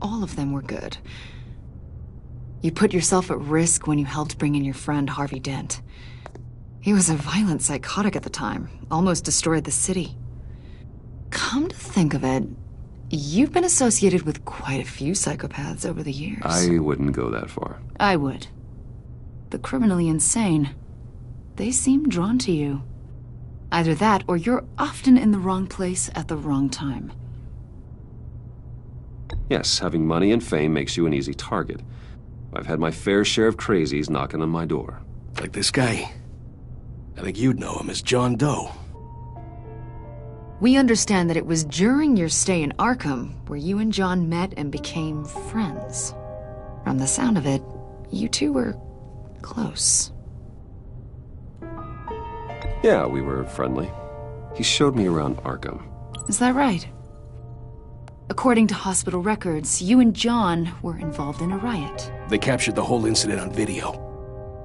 all of them were good. You put yourself at risk when you helped bring in your friend Harvey Dent. He was a violent psychotic at the time, almost destroyed the city. Come to think of it, you've been associated with quite a few psychopaths over the years. I wouldn't go that far. I would. The criminally insane. They seem drawn to you. Either that, or you're often in the wrong place at the wrong time. Yes, having money and fame makes you an easy target. I've had my fair share of crazies knocking on my door. Like this guy. I think you'd know him as John Doe. We understand that it was during your stay in Arkham where you and John met and became friends. From the sound of it, you two were close. Yeah, we were friendly. He showed me around Arkham. Is that right? According to hospital records, you and John were involved in a riot. They captured the whole incident on video.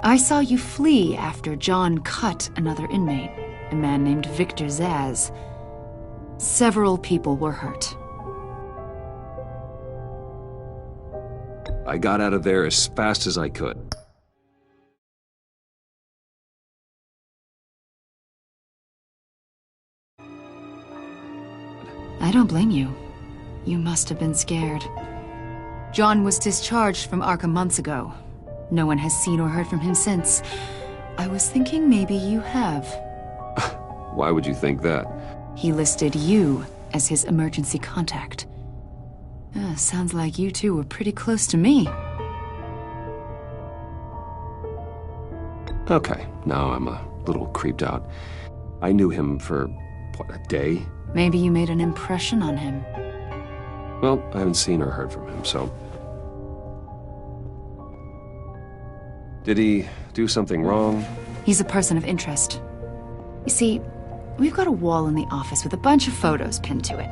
I saw you flee after John cut another inmate, a man named Victor Zaz. Several people were hurt. I got out of there as fast as I could. I don't blame you. You must have been scared. John was discharged from Arkham months ago. No one has seen or heard from him since. I was thinking maybe you have. Why would you think that? He listed you as his emergency contact. Sounds like you two were pretty close to me. Okay, now I'm a little creeped out. I knew him for, what, a day? Maybe you made an impression on him. Well, I haven't seen or heard from him, so... Did he do something wrong? He's a person of interest. You see, we've got a wall in the office with a bunch of photos pinned to it.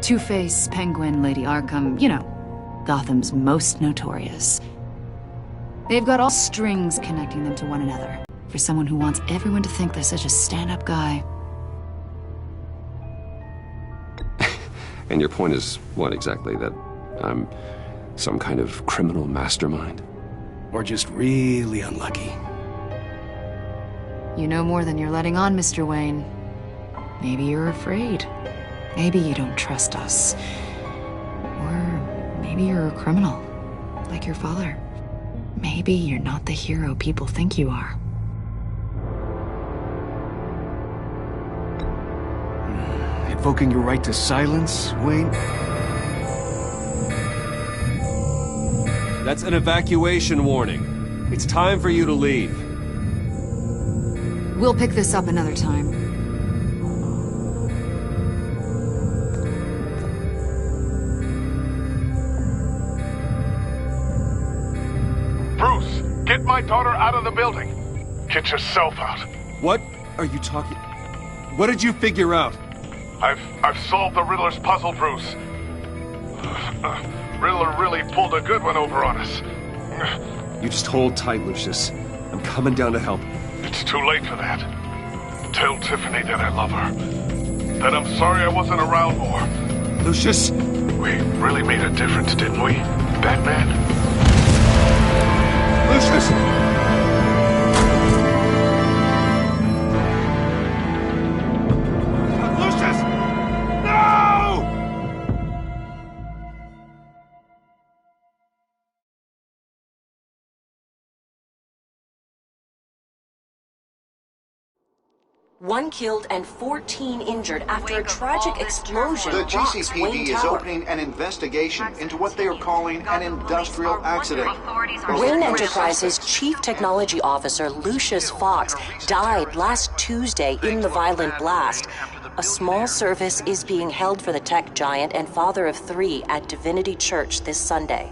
Two-Face, Penguin, Lady Arkham, you know, Gotham's most notorious. They've got all strings connecting them to one another, for someone who wants everyone to think they're such a stand-up guy. And your point is, what exactly? That I'm some kind of criminal mastermind? Or just really unlucky. You know more than you're letting on, Mr. Wayne. Maybe you're afraid. Maybe you don't trust us. Or maybe you're a criminal, like your father. Maybe you're not the hero people think you are. Invoking your right to silence, Wayne? That's an evacuation warning. It's time for you to leave. We'll pick this up another time. Bruce, get my daughter out of the building. Get yourself out. What are you talking... What did you figure out? I've solved the Riddler's puzzle, Bruce. Riddler really pulled a good one over on us. You just hold tight, Lucius. I'm coming down to help. It's too late for that. Tell Tiffany that I love her. That I'm sorry I wasn't around more. Lucius! We really made a difference, didn't we, Batman? Lucius! One killed and 14 injured after a tragic explosion. The rocks GCPD Wayne is Tower. opening an investigation into what they are calling an industrial accident. Wayne Enterprises' chief technology officer, Lucius Fox, died last Tuesday in the violent blast. A small service is being held for the tech giant and father of 3 at Divinity Church this Sunday.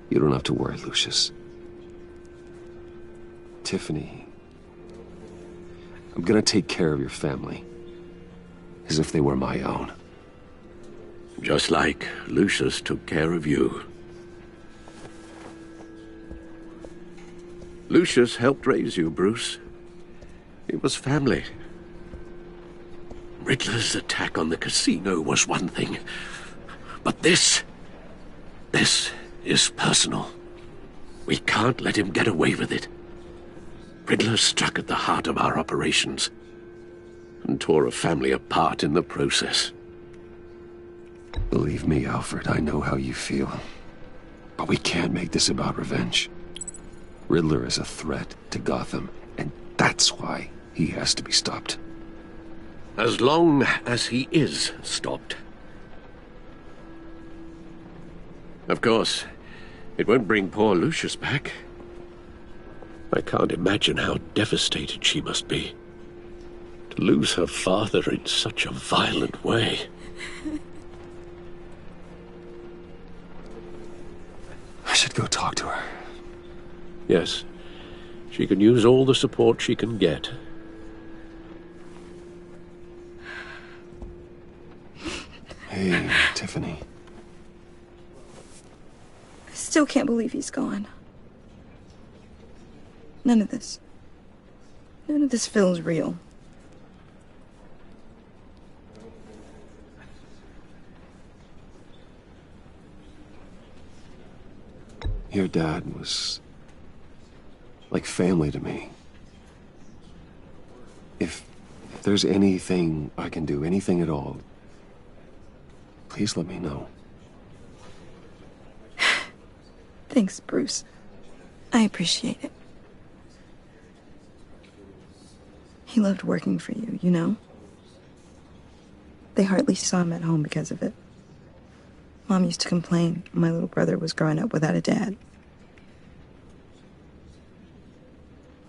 You don't have to worry, Lucius. Tiffany, I'm gonna take care of your family as if they were my own. Just like Lucius took care of you. Lucius helped raise you, Bruce. It was family. Riddler's attack on the casino was one thing. But this is personal. We can't let him get away with it. Riddler struck at the heart of our operations and tore a family apart in the process. Believe me, Alfred, I know how you feel. But we can't make this about revenge. Riddler is a threat to Gotham, and that's why he has to be stopped. As long as he is stopped. Of course, it won't bring poor Lucius back. I can't imagine how devastated she must be. To lose her father in such a violent way. I should go talk to her. Yes, she can use all the support she can get. Hey, Tiffany. I still can't believe he's gone. None of this feels real. Your dad was like family to me. If there's anything I can do, anything at all, please let me know. Thanks, Bruce. I appreciate it. He loved working for you, you know? They hardly saw him at home because of it. Mom used to complain my little brother was growing up without a dad.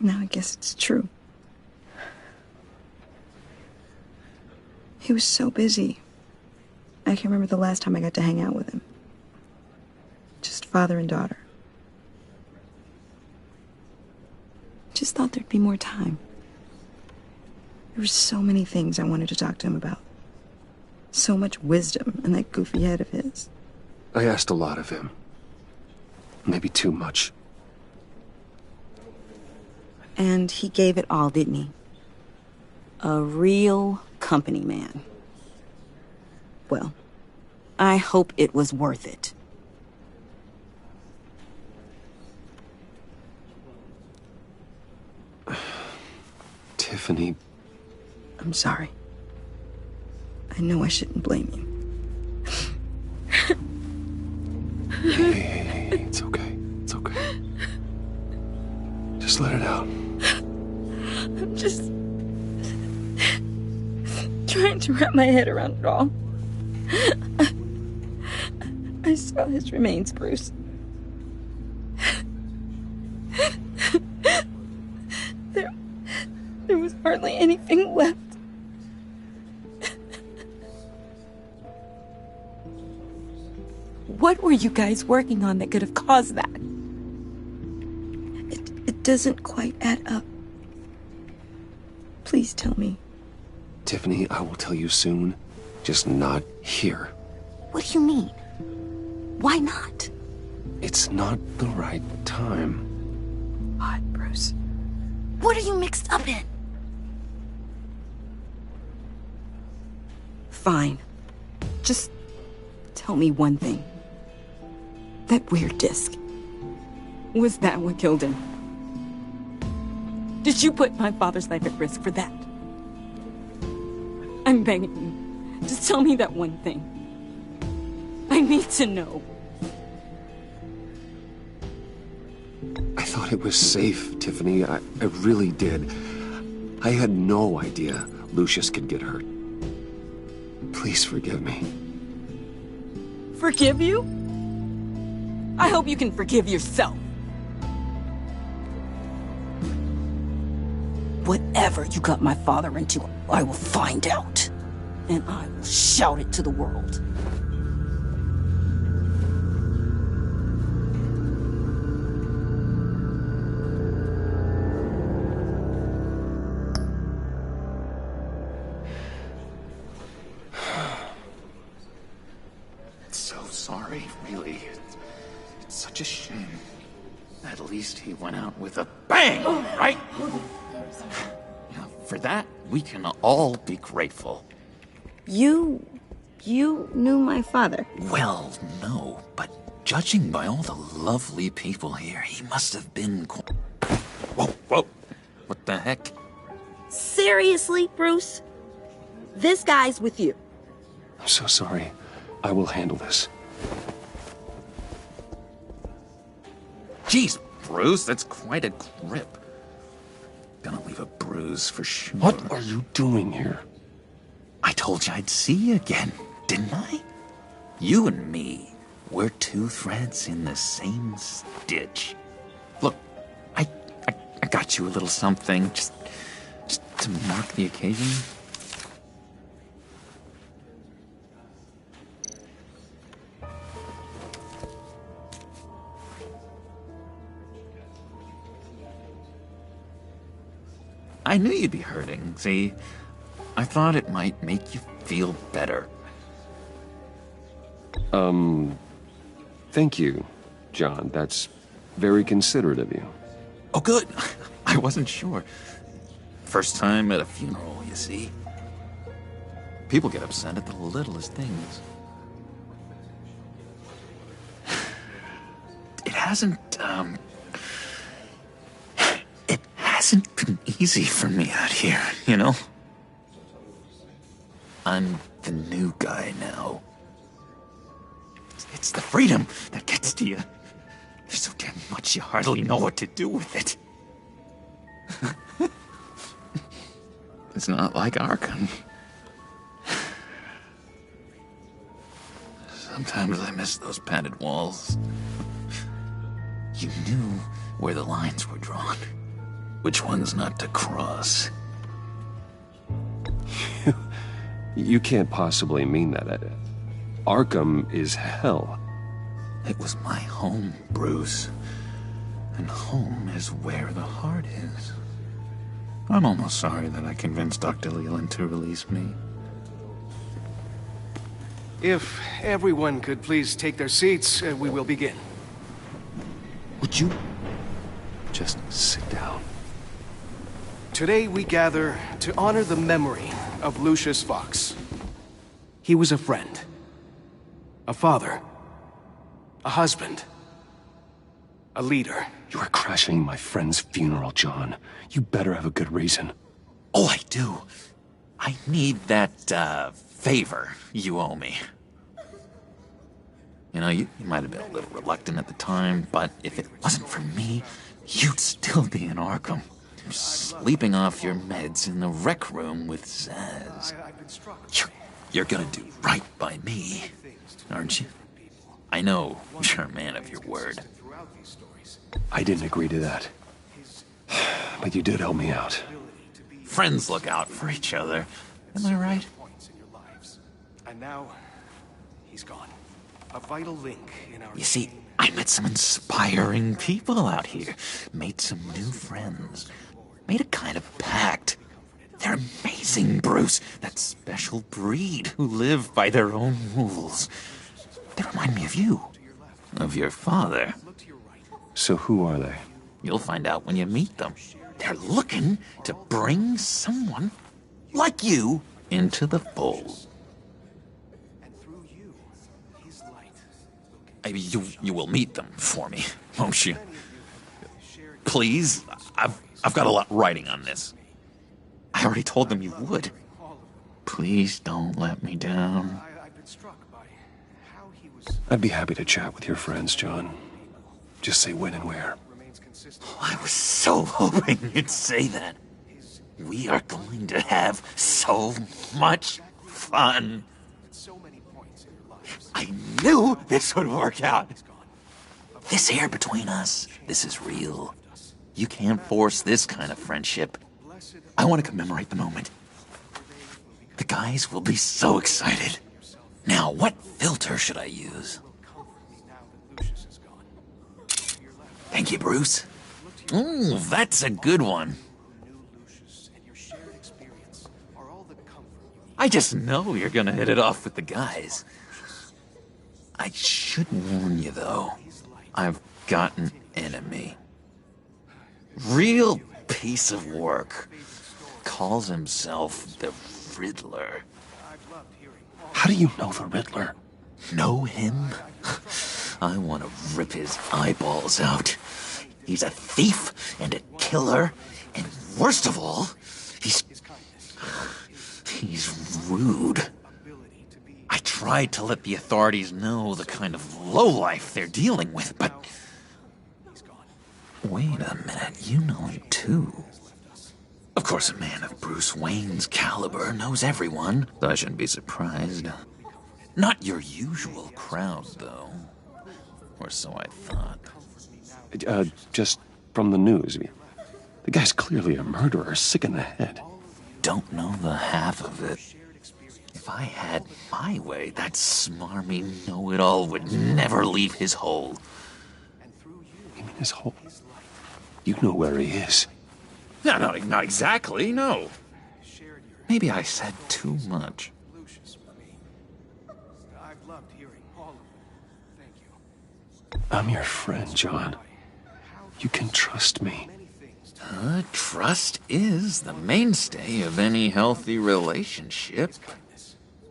Now I guess it's true. He was so busy. I can remember the last time I got to hang out with him. Just father and daughter. Just thought there'd be more time. There were so many things I wanted to talk to him about. So much wisdom in that goofy head of his. I asked a lot of him. Maybe too much. And he gave it all, didn't he? A real company man. Well, I hope it was worth it. Tiffany. I'm sorry. I know I shouldn't blame you. Hey, it's okay. It's okay. Just let it out. I'm just trying to wrap my head around it all. I saw his remains, Bruce. There was hardly anything left. What were you guys working on that could have caused that? It doesn't quite add up. Please tell me. Tiffany, I will tell you soon. Just not here. What do you mean? Why not? It's not the right time. What, Bruce? What are you mixed up in? Fine. Just tell me one thing. That weird disc. Was that what killed him? Did you put my father's life at risk for that? I'm begging you. Just tell me that one thing. I need to know. I thought it was safe, Tiffany. I really did. I had no idea Lucius could get hurt. Please forgive me. Forgive you? I hope you can forgive yourself. Whatever you got my father into, I will find out. And I will shout it to the world. so sorry, really. It's such a shame. At least he went out with a bang, right? Yeah, for that, we can all be grateful. You knew my father? Well, no, but judging by all the lovely people here, he must have been Whoa. What the heck? Seriously, Bruce? This guy's with you. I'm so sorry. I will handle this. Jeez, Bruce, that's quite a grip. Gonna leave a bruise for sure. What are you doing here? I told you I'd see you again, didn't I? You and me, we're two threads in the same stitch. Look, I got you a little something, just to mark the occasion. I knew you'd be hurting, see? I thought it might make you feel better. Thank you, John. That's very considerate of you. Oh, good. I wasn't sure. First time at a funeral, you see? People get upset at the littlest things. It hasn't been easy for me out here, you know? I'm the new guy now. It's the freedom that gets to you. There's so damn much you hardly know what to do with it. It's not like Arkham. Sometimes I miss those padded walls. You knew where the lines were drawn. Which ones not to cross. You can't possibly mean that. Arkham is hell. It was my home, Bruce. And home is where the heart is. I'm almost sorry that I convinced Dr. Leland to release me. If everyone could please take their seats, we will begin. Would you Just sit down. Today we gather to honor the memory of Lucius Fox. He was a friend, a father, a husband, a leader. You are crashing my friend's funeral, John. You better have a good reason. Oh, I do. I need that, favor you owe me. You know, you might have been a little reluctant at the time, but if it wasn't for me, you'd still be in Arkham. Sleeping off your meds in the rec room with Zaz. You're gonna do right by me, aren't you? I know you're a man of your word. I didn't agree to that. But you did help me out. Friends look out for each other. Am I right? And now, he's gone. A vital link in our... You see, I met some inspiring people out here. Made some new friends. Made a kind of pact. They're amazing, Bruce. That special breed who live by their own rules. They remind me of you. Of your father. So who are they? You'll find out when you meet them. They're looking to bring someone like you into the fold. You will meet them for me, won't you? Please, I've got a lot riding on this. I already told them you would. Please don't let me down. I'd be happy to chat with your friends, John. Just say when and where. Oh, I was so hoping you'd say that. We are going to have so much fun. I knew this would work out. This air between us, this is real. You can't force this kind of friendship. I want to commemorate the moment. The guys will be so excited. Now, what filter should I use? Thank you, Bruce. Ooh, that's a good one. I just know you're gonna hit it off with the guys. I should warn you, though. I've got an enemy. Real piece of work. Calls himself the Riddler. How do you know the Riddler? Know him? I want to rip his eyeballs out. He's a thief and a killer, and worst of all, he's rude. I tried to let the authorities know the kind of lowlife they're dealing with, but... Wait a minute, you know him too. Of course, a man of Bruce Wayne's caliber knows everyone, so I shouldn't be surprised. Not your usual crowd, though. Or so I thought. Just from the news. The guy's clearly a murderer, sick in the head. Don't know the half of it. If I had my way, that smarmy know-it-all would never leave his hole. You mean his hole? You know where he is. No, not exactly, no. Maybe I said too much. I'm your friend, John. You can trust me. Trust is the mainstay of any healthy relationship.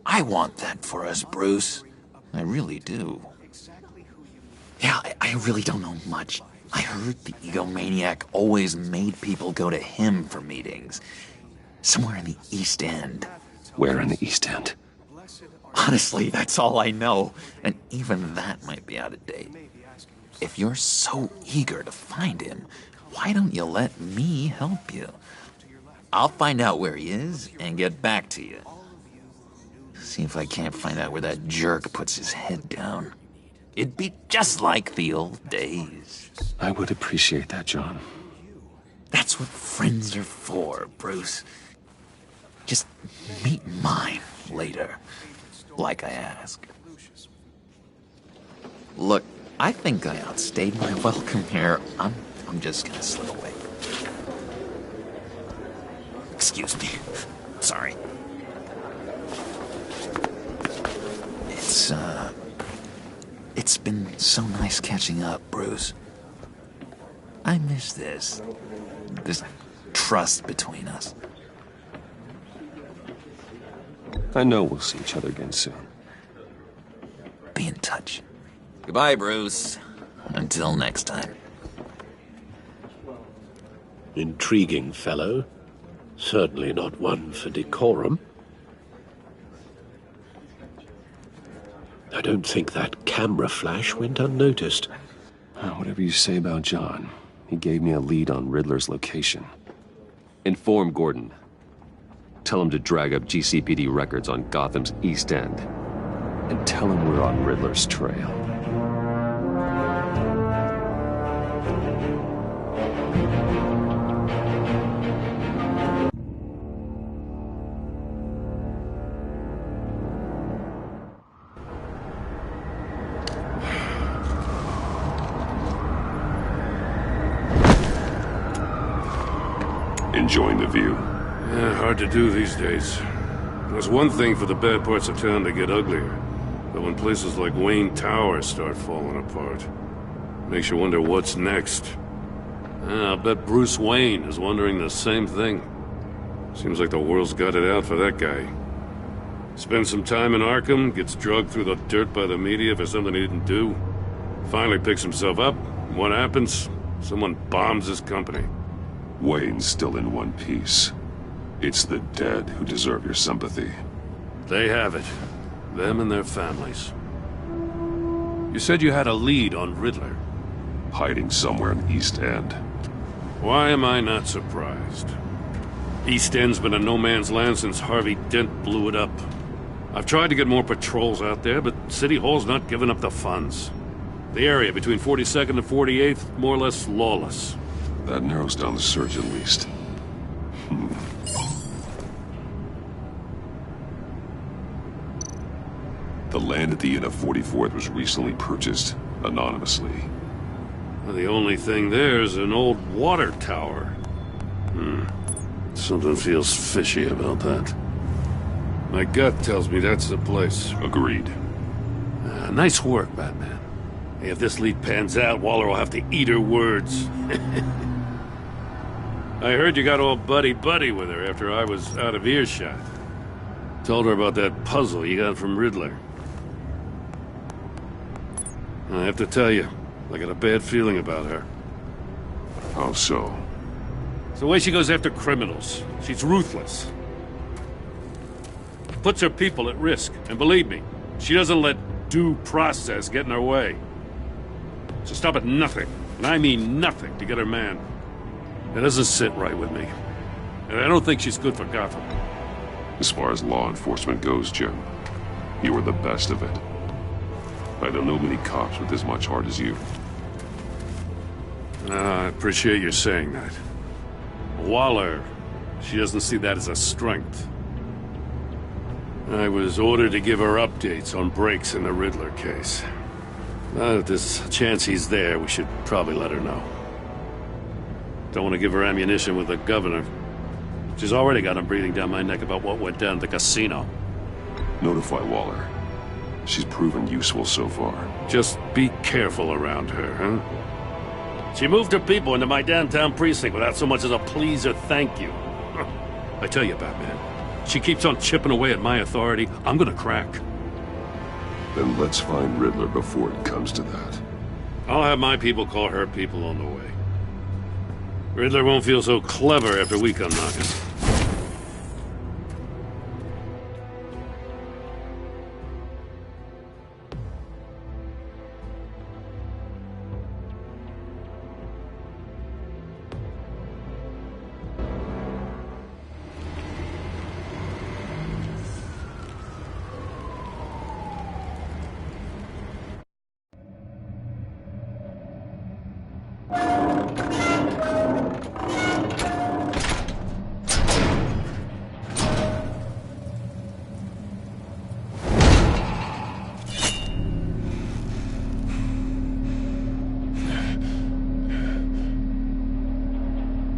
I want that for us, Bruce. I really do. Yeah, I really don't know much. I heard the egomaniac always made people go to him for meetings. Somewhere in the East End. Where in the East End? Honestly, that's all I know. And even that might be out of date. If you're so eager to find him, why don't you let me help you? I'll find out where he is and get back to you. See if I can't find out where that jerk puts his head down. It'd be just like the old days. I would appreciate that, John. That's what friends are for, Bruce. Just meet mine later, like I asked. Look, I think I outstayed my welcome here. I'm just gonna slip away. Excuse me. Sorry. It's been so nice catching up, Bruce. I miss this trust between us. I know we'll see each other again soon. Be in touch. Goodbye, Bruce. Until next time. Intriguing fellow. Certainly not one for decorum. I don't think that camera flash went unnoticed. Whatever you say about John, he gave me a lead on Riddler's location. Inform Gordon. Tell him to drag up GCPD records on Gotham's East End. And tell him we're on Riddler's trail. Enjoying the view? Yeah, hard to do these days. There's one thing for the bad parts of town to get uglier, but when places like Wayne Tower start falling apart, makes you wonder what's next. I'll bet Bruce Wayne is wondering the same thing. Seems like the world's got it out for that guy. Spends some time in Arkham, gets drugged through the dirt by the media for something he didn't do. Finally picks himself up. What happens? Someone bombs his company. Wayne's still in one piece. It's the dead who deserve your sympathy. They have it. Them and their families. You said you had a lead on Riddler. Hiding somewhere in the East End. Why am I not surprised? East End's been a no-man's land since Harvey Dent blew it up. I've tried to get more patrols out there, but City Hall's not giving up the funds. The area between 42nd and 48th, more or less lawless. That narrows down the search at least. The land at the end of 44th was recently purchased anonymously. Well, the only thing there is an old water tower. Something feels fishy about that. My gut tells me that's the place. Agreed. Nice work, Batman. Hey, if this lead pans out, Waller will have to eat her words. I heard you got all buddy-buddy with her after I was out of earshot. Told her about that puzzle you got from Riddler. I have to tell you, I got a bad feeling about her. How so? It's the way she goes after criminals. She's ruthless. Puts her people at risk. And believe me, she doesn't let due process get in her way. She'll stop at nothing, and I mean nothing, to get her man. It doesn't sit right with me. And I don't think she's good for Gotham. As far as law enforcement goes, Jim, you are the best of it. I don't know many cops with as much heart as you. I appreciate you saying that. Waller, she doesn't see that as a strength. I was ordered to give her updates on breaks in the Riddler case. Now, if there's a chance he's there, we should probably let her know. Don't want to give her ammunition with the governor. She's already got him breathing down my neck about what went down at the casino. Notify Waller. She's proven useful so far. Just be careful around her, huh? She moved her people into my downtown precinct without so much as a please or thank you. I tell you, Batman, she keeps on chipping away at my authority, I'm gonna crack. Then let's find Riddler before it comes to that. I'll have my people call her people on the way. Riddler won't feel so clever after we come knocking.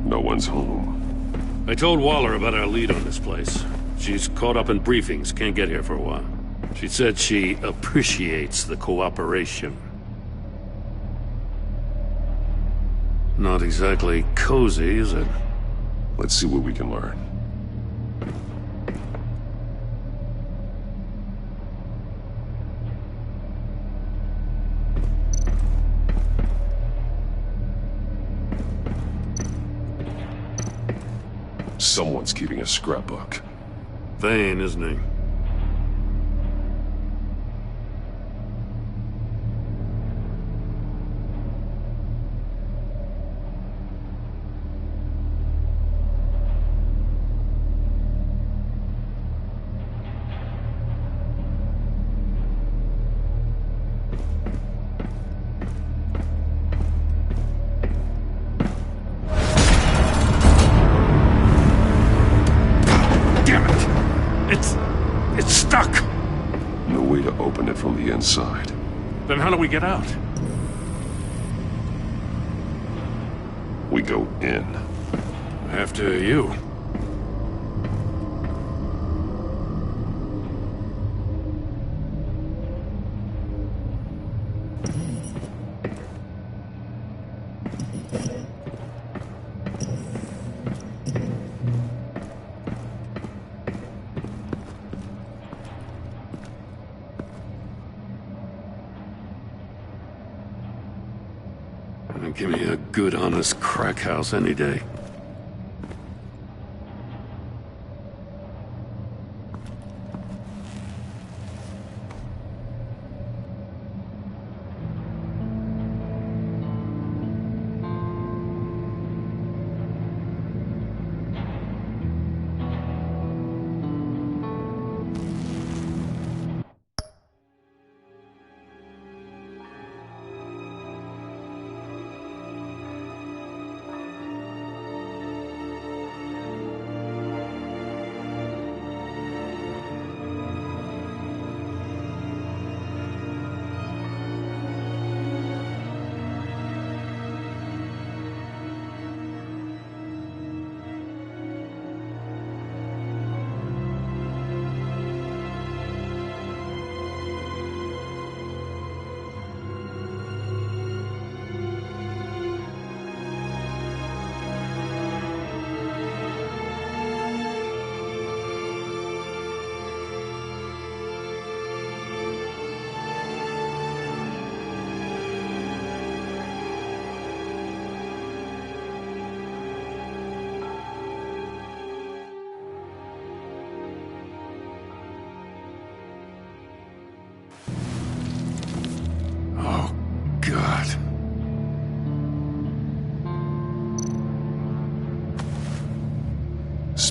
No one's home. I told Waller about our lead on this place. She's caught up in briefings, can't get here for a while. She said she appreciates the cooperation. Not exactly cozy, is it? Let's see what we can learn. Someone's keeping a scrapbook. Vane, isn't he? It's stuck! No way to open it from the inside. Then how do we get out? We go in. After you. Give me a good, honest crack house any day.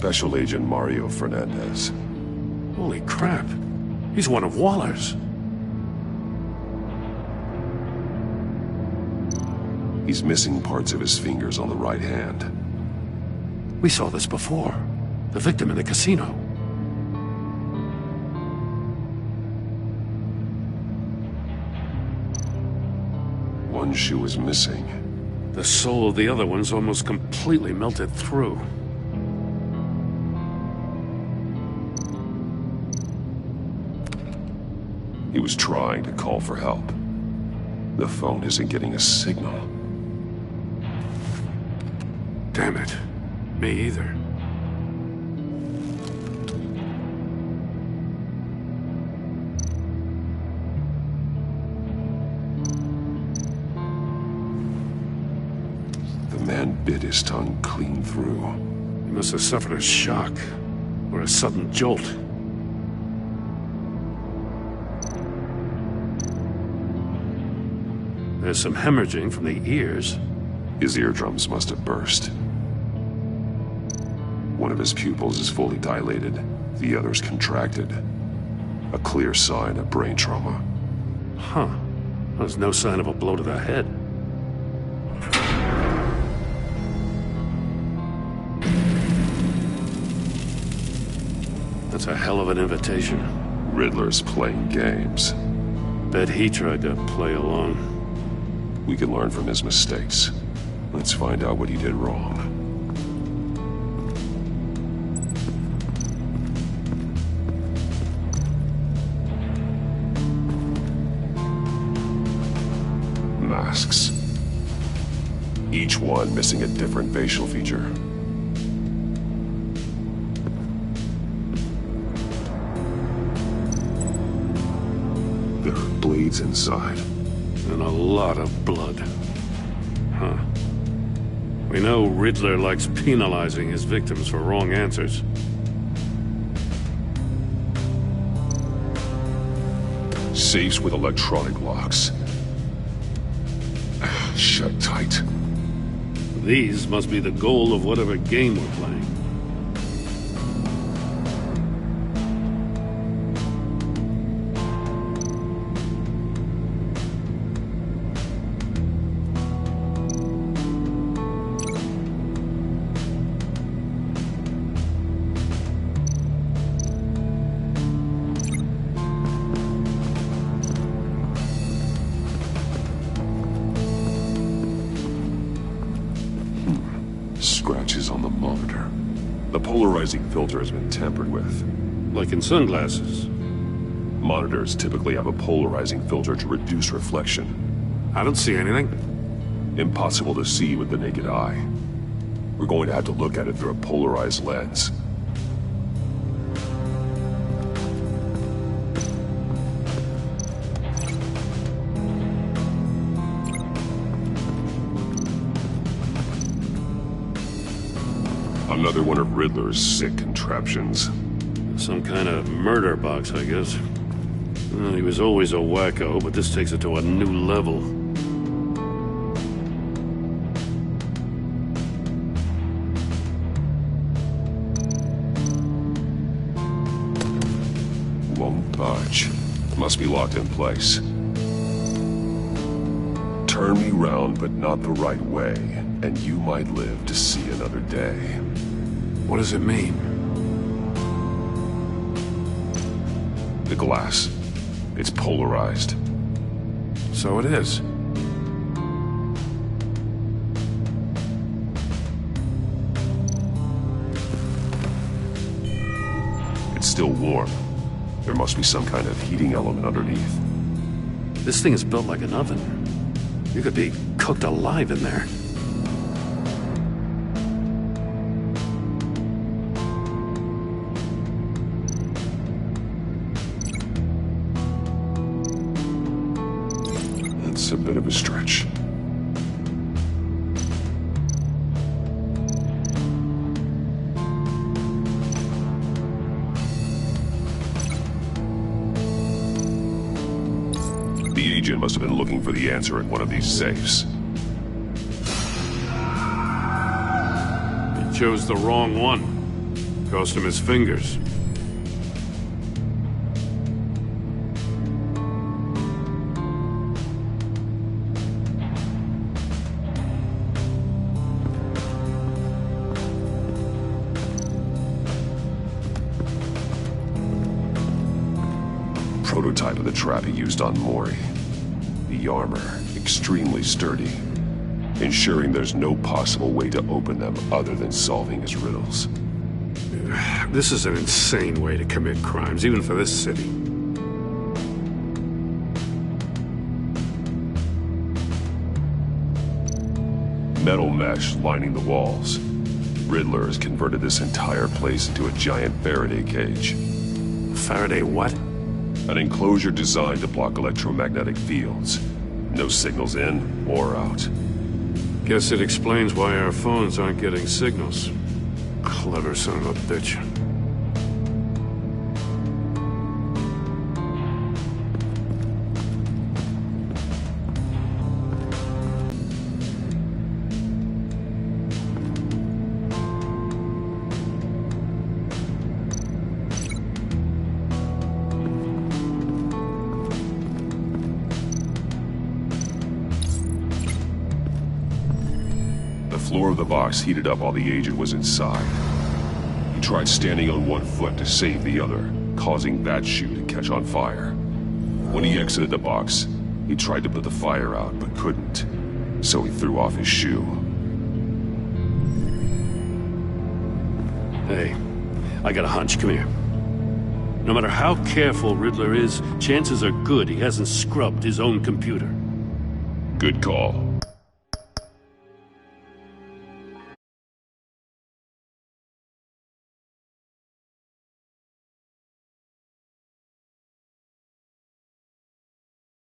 Special Agent Mario Fernandez. Holy crap. He's one of Waller's. He's missing parts of his fingers on the right hand. We saw this before. The victim in the casino. One shoe is missing. The sole of the other one's almost completely melted through. He was trying to call for help. The phone isn't getting a signal. Damn it. Me either. The man bit his tongue clean through. He must have suffered a shock, or a sudden jolt. There's some hemorrhaging from the ears. His eardrums must have burst. One of his pupils is fully dilated, the other's contracted. A clear sign of brain trauma. Huh. There's no sign of a blow to the head. That's a hell of an invitation. Riddler's playing games. Bet he tried to play along. We can learn from his mistakes. Let's find out what he did wrong. Masks. Each one missing a different facial feature. There are bleeds inside. And a lot of blood. Huh. We know Riddler likes penalizing his victims for wrong answers. Safes with electronic locks. Shut tight. These must be the goal of whatever game we're playing. Scratches on the monitor. The polarizing filter has been tampered with. Like in sunglasses. Monitors typically have a polarizing filter to reduce reflection. I don't see anything. Impossible to see with the naked eye. We're going to have to look at it through a polarized lens. Another one of Riddler's sick contraptions. Some kind of murder box, I guess. Well, he was always a wacko, but this takes it to a new level. Won't budge. Must be locked in place. Turn me round, but not the right way, and you might live to see another day. What does it mean? The glass. It's polarized. So it is. It's still warm. There must be some kind of heating element underneath. This thing is built like an oven. You could be cooked alive in there. That's a bit of a stretch. The agent must have been looking for the answer in one of these safes. He chose the wrong one. Cost him his fingers. Prototype of the trap he used on Mori. The armor, extremely sturdy, ensuring there's no possible way to open them other than solving his riddles. This is an insane way to commit crimes, even for this city. Metal mesh lining the walls. Riddler has converted this entire place into a giant Faraday cage. Faraday what? An enclosure designed to block electromagnetic fields. No signals in or out. Guess it explains why our phones aren't getting signals. Clever son of a bitch. The floor of the box heated up while the agent was inside. He tried standing on one foot to save the other, causing that shoe to catch on fire. When he exited the box, he tried to put the fire out, but couldn't, so he threw off his shoe. Hey, I got a hunch. Come here. No matter how careful Riddler is, chances are good he hasn't scrubbed his own computer. Good call.